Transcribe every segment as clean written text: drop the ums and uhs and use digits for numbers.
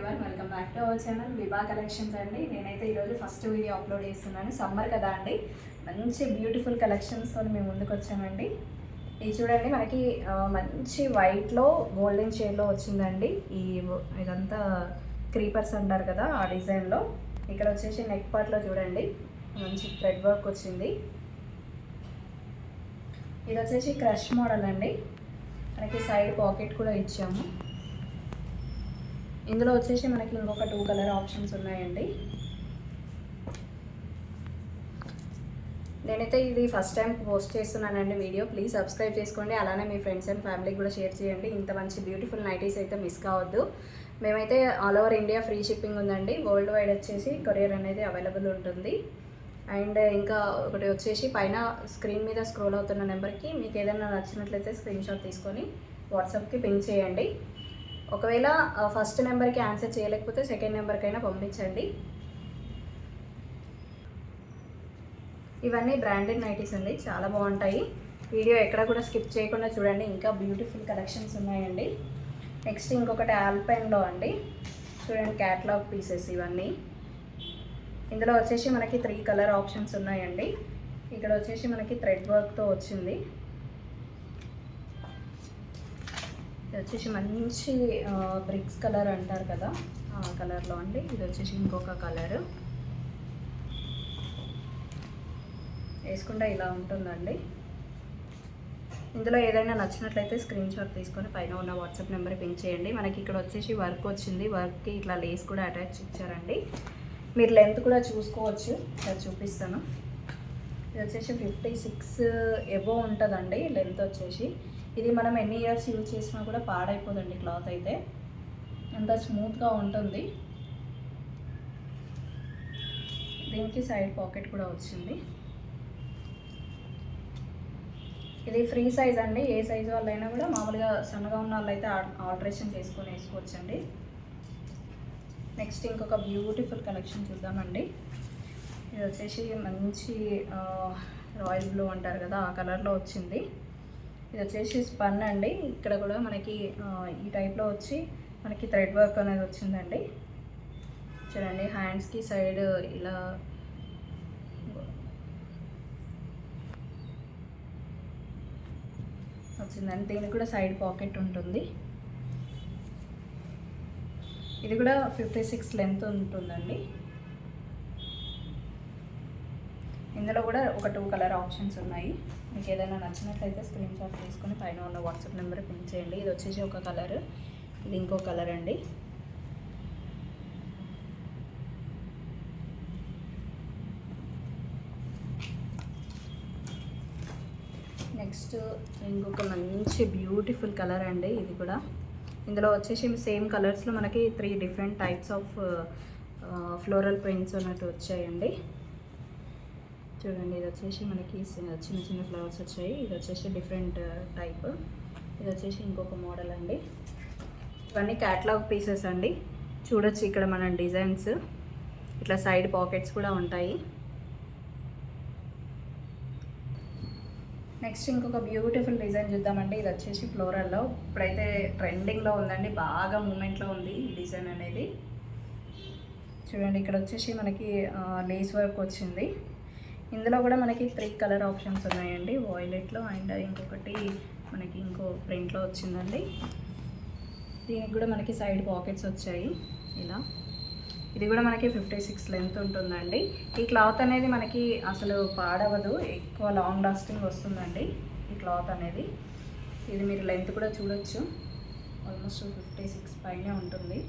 Everyone, welcome back to our channel Vibha collections అండి. నేనైతే ఈరోజు ఫస్ట్ వీడియో అప్లోడ్ చేస్తున్నాను. సమ్మర్ కదా అండి, మంచి బ్యూటిఫుల్ కలెక్షన్స్తో మేము ముందుకు వచ్చామండి. ఇది చూడండి, మనకి మంచి వైట్లో గోల్డెన్ షేడ్లో వచ్చిందండి. ఇదంతా క్రీపర్స్ అంటారు కదా, ఆ డిజైన్లో. ఇక్కడ వచ్చేసి నెక్ పార్ట్లో చూడండి మంచి థ్రెడ్ వర్క్ వచ్చింది. ఇది వచ్చేసి క్రష్ మోడల్ అండి. మనకి సైడ్ పాకెట్ కూడా ఇచ్చాము. ఇందులో వచ్చేసి మనకి ఇంకొక 2 కలర్ ఆప్షన్స్ ఉన్నాయండి. నేనైతే ఇది ఫస్ట్ టైం పోస్ట్ చేస్తున్నానండి వీడియో. ప్లీజ్ సబ్స్క్రైబ్ చేసుకోండి, అలానే మీ ఫ్రెండ్స్ అండ్ ఫ్యామిలీకి కూడా షేర్ చేయండి. ఇంత మంచి బ్యూటిఫుల్ నైటీస్ అయితే మిస్ కావద్దు. మేమైతే all over India free shipping ఉందండి. వరల్డ్ వైడ్ వచ్చేసి కొరియర్ అనేది అవైలబుల్ ఉంటుంది. అండ్ ఇంకా ఒకటి వచ్చేసి పైన స్క్రీన్ మీద స్క్రోల్ అవుతున్న నెంబర్కి మీకు ఏదైనా నచ్చినట్లయితే స్క్రీన్ షాట్ తీసుకొని వాట్సాప్కి పింక్ చేయండి. ఒకవేళ ఫస్ట్ నెంబర్కి ఆన్సర్ చేయలేకపోతే సెకండ్ నెంబర్కైనా పంపించండి. ఇవన్నీ బ్రాండెడ్ నైటీస్ అండి, చాలా బాగుంటాయి. వీడియో ఎక్కడ కూడా స్కిప్ చేయకుండా చూడండి, ఇంకా బ్యూటిఫుల్ కలెక్షన్స్ ఉన్నాయండి. నెక్స్ట్ ఇంకొకటి ఆల్పైన్లో అండి, చూడండి క్యాటలాగ్ పీసెస్ ఇవన్నీ. ఇందులో వచ్చేసి మనకి 3 కలర్ ఆప్షన్స్ ఉన్నాయండి. ఇక్కడ వచ్చేసి మనకి థ్రెడ్ వర్క్తో వచ్చింది. ఇది వచ్చేసి మంచి బ్రిక్స్ కలర్ అంటారు కదా, ఆ కలర్లో అండి. ఇది వచ్చేసి ఇంకొక కలర్, వేసుకుంటే ఇలా ఉంటుందండి. ఇందులో ఏదైనా నచ్చినట్లయితే స్క్రీన్ షాట్ తీసుకొని పైన ఉన్న వాట్సాప్ నెంబర్ పింక్ చేయండి. మనకి ఇక్కడ వచ్చేసి వర్క్ వచ్చింది, వర్క్కి ఇట్లా లేస్ కూడా అటాచ్ ఇచ్చారండి. మీరు లెంత్ కూడా చూసుకోవచ్చు, ఇక్కడ చూపిస్తాను. ఇది వచ్చేసి 56 ఎబో ఉంటుందండి లెంత్ వచ్చేసి. ఇది మనం ఎన్ని ఇయర్స్ యూజ్ చేసినా కూడా పాడైపోదండి. క్లాత్ అయితే అంత స్మూత్గా ఉంటుంది. దీనికి సైడ్ పాకెట్ కూడా వచ్చింది. ఇది ఫ్రీ సైజ్ అండి, ఏ సైజు వాళ్ళైనా కూడా, మామూలుగా సన్నగా ఉన్న వాళ్ళైతే ఆల్టరేషన్ చేసుకొని వేసుకోవచ్చండి. నెక్స్ట్ ఇంకొక బ్యూటిఫుల్ కలెక్షన్ చూద్దామండి. ఇది వచ్చేసి మంచి రాయల్ బ్లూ అంటారు కదా, ఆ కలర్లో వచ్చింది. ఇది వచ్చేసి స్పన్ అండి. ఇక్కడ కూడా మనకి ఈ టైప్లో వచ్చి మనకి థ్రెడ్ వర్క్ అనేది వచ్చిందండి. చూడండి, హ్యాండ్స్కి సైడ్ ఇలా వచ్చిందండి. దీనికి కూడా సైడ్ పాకెట్ ఉంటుంది. ఇది కూడా 56 లెంత్ ఉంటుందండి. ఇందులో కూడా ఒక 2 కలర్ ఆప్షన్స్ ఉన్నాయి. మీకు ఏదైనా నచ్చినట్లయితే స్క్రీన్ షాట్ తీసుకొని పైన ఉన్న వాట్సాప్ నెంబర్ పింక్ చేయండి. ఇది వచ్చేసి ఒక కలర్, ఇది ఇంకో కలర్ అండి. నెక్స్ట్ ఇంకొక మంచి బ్యూటిఫుల్ కలర్ అండి, ఇది కూడా. ఇందులో వచ్చేసి సేమ్ కలర్స్లో మనకి 3 different types of floral prints అన్నట్టు వచ్చాయండి. చూడండి, ఇది వచ్చేసి మనకి చిన్న చిన్న ఫ్లవర్స్ వచ్చాయి. ఇది వచ్చేసి డిఫరెంట్ టైప్. ఇది వచ్చేసి ఇంకొక మోడల్ అండి. ఇవన్నీ క్యాటలాగ్ పీసెస్ అండి. చూడొచ్చు ఇక్కడ మన డిజైన్స్, ఇట్లా సైడ్ పాకెట్స్ కూడా ఉంటాయి. నెక్స్ట్ ఇంకొక బ్యూటిఫుల్ డిజైన్ చూద్దామండి. ఇది వచ్చేసి ఫ్లోరల్లో ఇప్పుడైతే ట్రెండింగ్లో ఉందండి, బాగా మూమెంట్లో ఉంది ఈ డిజైన్ అనేది. చూడండి, ఇక్కడ వచ్చేసి మనకి లేస్ వర్క్ వచ్చింది. ఇందులో కూడా మనకి 3 కలర్ ఆప్షన్స్ ఉన్నాయండి, వాయిలెట్లో అండ్ ఇంకొకటి మనకి ఇంకో ప్రింట్లో వచ్చిందండి. దీనికి కూడా మనకి సైడ్ పాకెట్స్ వచ్చాయి ఇలా. ఇది కూడా మనకి 56 లెంత్ ఉంటుందండి. ఈ క్లాత్ అనేది మనకి అసలు పాడవదు, ఎక్కువ లాంగ్ లాస్టింగ్ వస్తుందండి ఈ క్లాత్ అనేది. ఇది మీరు లెంత్ కూడా చూడొచ్చు, ఆల్మోస్ట్ 56 పైనే ఉంటుంది.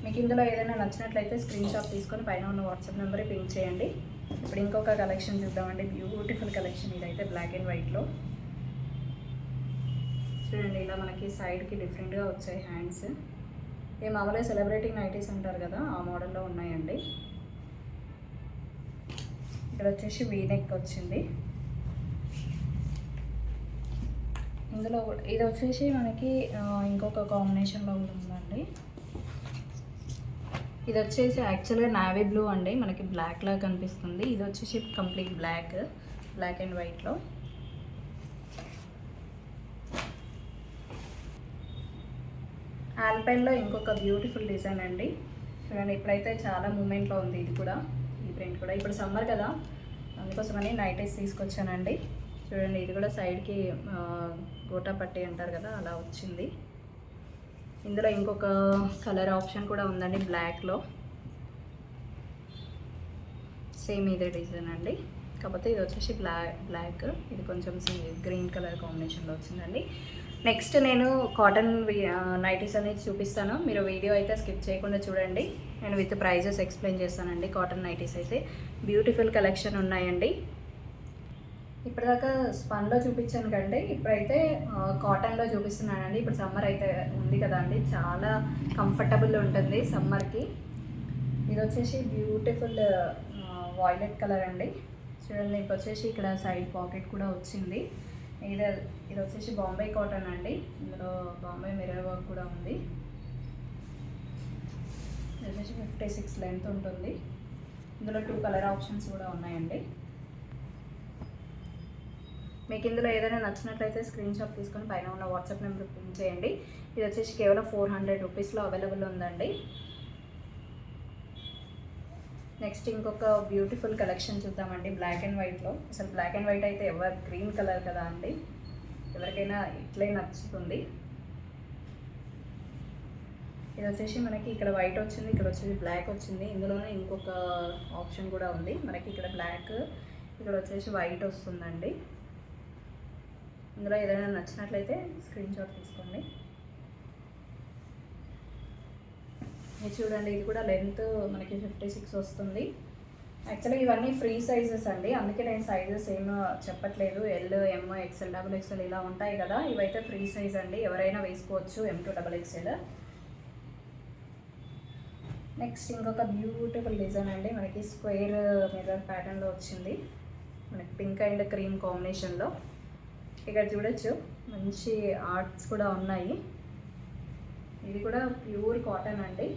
మీకు ఇందులో ఏదైనా నచ్చినట్లయితే స్క్రీన్ షాట్ తీసుకొని పైన ఉన్న వాట్సాప్ నెంబర్ పింక్ చేయండి. ఇప్పుడు ఇంకొక కలెక్షన్ చూద్దామండి, బ్యూటిఫుల్ కలెక్షన్. ఇదైతే బ్లాక్ అండ్ వైట్లో. చూడండి, ఇలా మనకి సైడ్కి డిఫరెంట్గా వచ్చాయి హ్యాండ్స్. ఏ మామూలుగా సెలబ్రిటీ నైటీస్ అంటారు కదా, ఆ మోడల్లో ఉన్నాయండి. ఇక్కడ వచ్చేసి వీ నెక్ వచ్చింది. ఇందులో ఇది వచ్చేసి మనకి ఇంకొక కాంబినేషన్లో కూడా ఉందండి. ఇది వచ్చేసి యాక్చువల్గా నావీ బ్లూ అండి, మనకి బ్లాక్ లాగా కనిపిస్తుంది. ఇది వచ్చేసి కంప్లీట్ బ్లాక్ అండ్ వైట్లో. ఆల్పైన్లో ఇంకొక బ్యూటిఫుల్ డిజైన్ అండి. చూడండి, ఇప్పుడైతే చాలా మూమెంట్లో ఉంది ఇది కూడా, ఈ ప్రింట్ కూడా. ఇప్పుడు సమ్మర్ కదా, అందుకోసమని నైటీస్ తీసుకొచ్చానండి. చూడండి, ఇది కూడా సైడ్కి గోటా పట్టి అంటారు కదా, అలా వచ్చింది. ఇందులో ఇంకొక కలర్ ఆప్షన్ కూడా ఉందండి, బ్లాక్లో. సేమ్ ఇదే డిజైన్ అండి, కాకపోతే ఇది వచ్చేసి బ్లాక్, ఇది కొంచెం గ్రీన్ కలర్ కాంబినేషన్లో వచ్చిందండి. నెక్స్ట్ నేను కాటన్ నైటీస్ అనేది చూపిస్తాను. మీరు వీడియో అయితే స్కిప్ చేయకుండా చూడండి. నేను విత్ ప్రైజెస్ ఎక్స్ప్లెయిన్ చేస్తానండి. కాటన్ నైటీస్ అయితే బ్యూటిఫుల్ కలెక్షన్ ఉన్నాయండి. ఇప్పటిదాకా స్పన్లో చూపించాను కంటే ఇప్పుడైతే కాటన్లో చూపిస్తున్నానండి. ఇప్పుడు సమ్మర్ అయితే ఉంది కదా అండి, చాలా కంఫర్టబుల్ ఉంటుంది సమ్మర్కి. ఇది వచ్చేసి బ్యూటిఫుల్ వాయిలెట్ కలర్ అండి. చూడండి, ఇప్పుడు వచ్చేసి ఇక్కడ సైడ్ పాకెట్ కూడా వచ్చింది. ఇది వచ్చేసి బాంబే కాటన్ అండి. ఇందులో బాంబే మిర్రర్ వర్క్ కూడా ఉంది. ఇది వచ్చేసి 56 లెంత్ ఉంటుంది. ఇందులో 2 కలర్ ఆప్షన్స్ కూడా ఉన్నాయండి. మీకు ఇందులో ఏదైనా నచ్చినట్లయితే స్క్రీన్ షాట్ తీసుకొని పైన ఉన్న వాట్సాప్ నెంబర్ పిన్ చేయండి. ఇది వచ్చేసి కేవలం 400 రూపీస్లో అవైలబుల్ ఉందండి. నెక్స్ట్ ఇంకొక బ్యూటిఫుల్ కలెక్షన్ చూద్దామండి, బ్లాక్ అండ్ వైట్లో. అసలు బ్లాక్ అండ్ వైట్ అయితే ఎవర్ గ్రీన్ కలర్ కదా అండి, ఎవరికైనా ఇట్లే నచ్చుతుంది. ఇది వచ్చేసి మనకి ఇక్కడ వైట్ వచ్చింది, ఇక్కడ వచ్చేసి బ్లాక్ వచ్చింది. ఇందులోనే ఇంకొక ఆప్షన్ కూడా ఉంది. మనకి ఇక్కడ బ్లాక్, ఇక్కడ వచ్చేసి వైట్ వస్తుందండి. ఇందులో ఏదైనా నచ్చినట్లయితే స్క్రీన్ షాట్ తీసుకోండి. ఇది చూడండి, ఇది కూడా లెంత్ మనకి 56 వస్తుంది. యాక్చువల్లీ ఇవన్నీ ఫ్రీ సైజెస్ అండి, అందుకే నేను సైజెస్ ఏం చెప్పట్లేదు. ఎల్, ఎమ్, ఎక్స్ఎల్, XXL ఇలా ఉంటాయి కదా, ఇవైతే ఫ్రీ సైజ్ అండి, ఎవరైనా వేసుకోవచ్చు. M to XXL. నెక్స్ట్ ఇంకొక బ్యూటిఫుల్ డిజైన్ అండి, మనకి స్క్వేర్ మిర్రర్ ప్యాటర్న్లో వచ్చింది. మనకి పింక్ అండ్ క్రీమ్ కాంబినేషన్లో. ఇక్కడ చూడొచ్చు, మంచి ఆర్ట్స్ కూడా ఉన్నాయి. ఇది కూడా ప్యూర్ కాటన్ అండి.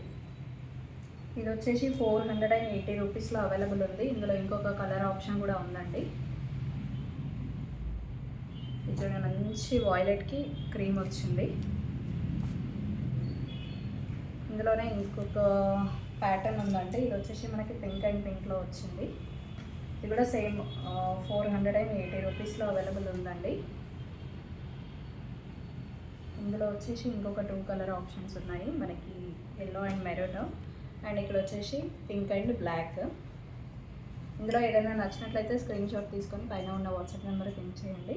ఇది వచ్చేసి 480 రూపీస్లో అవైలబుల్ ఉంది. ఇందులో ఇంకొక కలర్ ఆప్షన్ కూడా ఉందండి. ఇది చూడండి, మంచి వాయిలెట్కి క్రీమ్ వచ్చింది. ఇందులోనే ఇంకొక ప్యాటర్న్ ఉందండి. ఇది వచ్చేసి మనకి పింక్ అండ్ పింక్లో వచ్చింది. ఇది కూడా సేమ్ 480 రూపీస్లో అవైలబుల్ ఉందండి. ఇందులో వచ్చేసి ఇంకొక 2 కలర్ ఆప్షన్స్ ఉన్నాయి, మనకి ఎల్లో అండ్ మెరూన్, అండ్ ఇక్కడ వచ్చేసి పింక్ అండ్ బ్లాక్. ఇందులో ఏదైనా నచ్చినట్లయితే స్క్రీన్ షాట్ తీసుకొని పైన ఉన్న వాట్సాప్ నెంబర్ పిన్ చేయండి.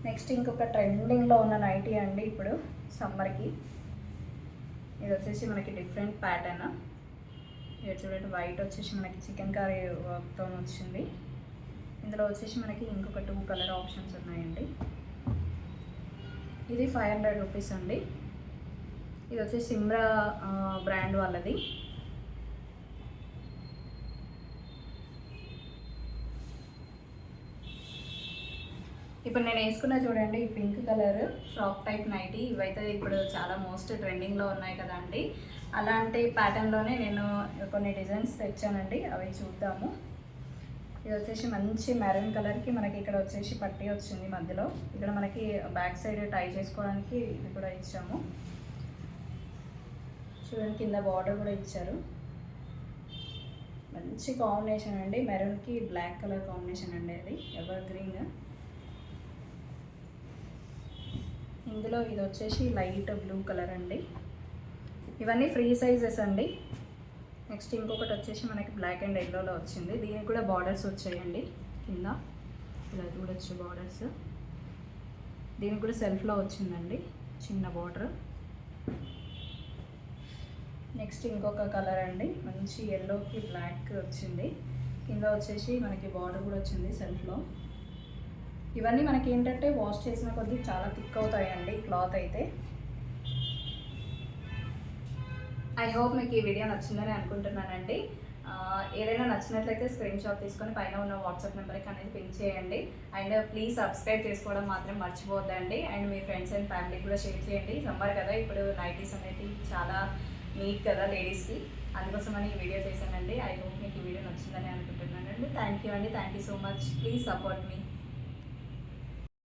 నెక్స్ట్ ఇంకొక ట్రెండింగ్లో ఉన్న నైటీ అండి ఇప్పుడు సమ్మర్కి. ఇది వచ్చేసి మనకి డిఫరెంట్ ప్యాటర్న్. ఇది చూడండి, వైట్ వచ్చేసి మనకి చికెన్ కర్రీ వర్క్తో వచ్చింది. ఇందులో వచ్చేసి మనకి ఇంకొక 2 కలర్ ఆప్షన్స్ ఉన్నాయండి. ఇది 500 రూపీస్ అండి. ఇది వచ్చేసి సిమ్రా బ్రాండ్ వాళ్ళది. ఇప్పుడు నేను వేసుకున్న చూడండి, ఈ pink colour frock type nighty. ఇవైతే ఇప్పుడు చాలా మోస్ట్ ట్రెండింగ్లో ఉన్నాయి కదా అండి, అలాంటి ప్యాటర్న్లోనే నేను కొన్ని డిజైన్స్ తెచ్చానండి, అవి చూద్దాము. ఇది వచ్చేసి మంచి మెరూన్ కలర్కి మనకి ఇక్కడ వచ్చేసి పట్టీ వచ్చింది మధ్యలో. ఇక్కడ మనకి బ్యాక్ సైడ్ టై చేసుకోవడానికి ఇది కూడా ఇచ్చాము. చూడండి, కింద బార్డర్ కూడా ఇచ్చారు. మంచి కాంబినేషన్ అండి, మెరూన్కి బ్లాక్ కలర్ కాంబినేషన్ అండి, అది ఎవర్ గ్రీన్. ఇందులో ఇది వచ్చేసి లైట్ బ్లూ కలర్ అండి. ఇవన్నీ ఫ్రీ సైజెస్ అండి. నెక్స్ట్ ఇంకొకటి వచ్చేసి మనకి బ్లాక్ అండ్ ఎల్లోలో వచ్చింది. దీనికి కూడా బార్డర్స్ వచ్చాయండి కింద, ఇలా చూడొచ్చు బార్డర్స్. దీనికి కూడా సెల్ఫ్లో వచ్చిందండి చిన్న బార్డర్. నెక్స్ట్ ఇంకొక కలర్ అండి, మంచి ఎల్లోకి బ్లాక్ వచ్చింది. కింద వచ్చేసి మనకి బార్డర్ కూడా వచ్చింది సెల్ఫ్లో. ఇవన్నీ మనకి ఏంటంటే వాష్ చేసిన కొద్దీ చాలా థిక్ అవుతాయండి క్లాత్ అయితే. ఐ హోప్ మీకు ఈ వీడియో నచ్చిందని అనుకుంటున్నానండి. ఏదైనా నచ్చినట్లయితే స్క్రీన్ షాట్ తీసుకొని పైన ఉన్న వాట్సాప్ నెంబర్కి అనేది పిన్ చేయండి. అండ్ ప్లీజ్ సబ్స్క్రైబ్ చేసుకోవడం మాత్రం మర్చిపోద్దండి. అండ్ మీ ఫ్రెండ్స్ అండ్ ఫ్యామిలీ కూడా షేర్ చేయండి. సమ్మర్ కదా, ఇప్పుడు నైటీస్ అనేది చాలా నీట్ కదా లేడీస్కి, అందుకోసమని ఈ వీడియో చేశానండి. ఐ హోప్ మీకు ఈ వీడియో నచ్చిందని అనుకుంటున్నానండి. థ్యాంక్ యూ అండి, thank you so much. Please support me.